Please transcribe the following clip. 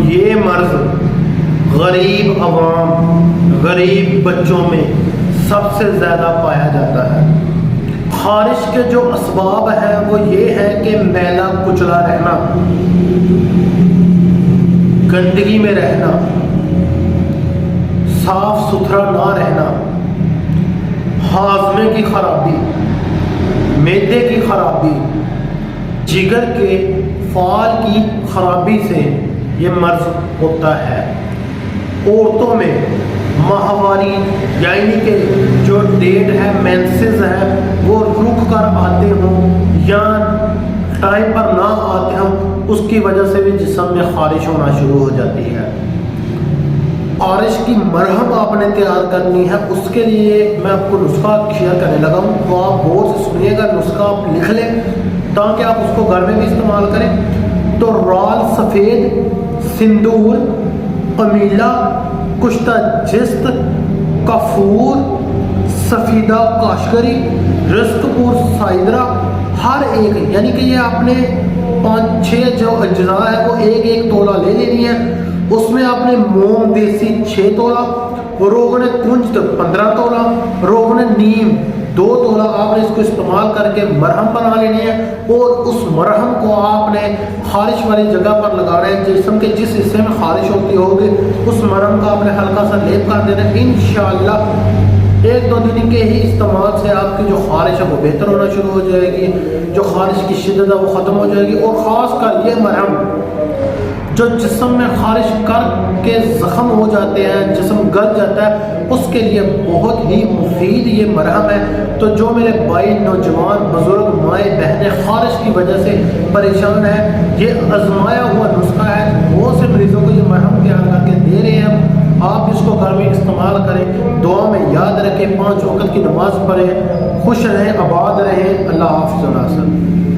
یہ مرض غریب عوام، غریب بچوں میں سب سے زیادہ پایا جاتا ہے۔ خارش کے جو اسباب ہیں وہ یہ ہے کہ میلا کچلا رہنا، گندگی میں رہنا، صاف ستھرا نہ رہنا، ہاضمے کی خرابی، معدے کی خرابی، جگر کے فعال کی خرابی سے یہ مرض ہوتا ہے۔ عورتوں میں ماہواری یعنی کہ جو ڈیٹ ہے، مینسز ہے، وہ رک کر آتے ہوں یا ٹائم پر نہ آتے ہوں، اس کی وجہ سے بھی جسم میں خارش ہونا شروع ہو جاتی ہے۔ خارش کی مرہم آپ نے تیار کرنی ہے، اس کے لیے میں آپ کو نسخہ شیئر کرنے لگا ہوں، تو آپ غور سے سنیے گا، نسخہ آپ لکھ لیں تاکہ آپ اس کو گھر میں بھی استعمال کریں۔ تو رال سفید، سندور، قمیلہ، کشتہ جست، کافور، سفیدہ کاشگری، رزق پور سائدرہ، ہر ایک یعنی کہ یہ آپ نے 5-6 جو اجزاء ہے وہ ایک ایک تولہ لے لینی ہے۔ اس میں آپ نے موم دیسی 6 تولہ، روغن کنج 15 تولہ، روغن نیم 2 تولہ آپ نے اس کو استعمال کر کے مرہم بنا لینی ہے، اور اس مرہم کو آپ نے خارش والی جگہ پر لگانا ہے، جسم کے جس حصے میں خارش ہوتی ہوگی اس مرہم کا آپ نے ہلکا سا لیپ کر دینا ہے۔ انشاءاللہ 1-2 دن کے ہی استعمال سے آپ کی جو خارش ہے وہ بہتر ہونا شروع ہو جائے گی، جو خارش کی شدت ہے وہ ختم ہو جائے گی۔ اور خاص کر یہ مرہم جو جسم میں خارش کر کے زخم ہو جاتے ہیں، جسم گل جاتا ہے، اس کے لیے بہت ہی مفید یہ مرہم ہے۔ تو جو میرے بھائی، نوجوان، بزرگ، مائیں بہنیں خارش کی وجہ سے پریشان ہیں، یہ آزمایا ہوا نسخہ ہے، بہت سے مریضوں کو یہ مرہم تیار کر کے دے رہے ہیں۔ آپ اس کو گھر میں استعمال کریں، دعا میں یاد رکھیں، 5 وقت کی نماز پڑھیں، خوش رہیں، آباد رہیں۔ اللہ حافظ و ناصر۔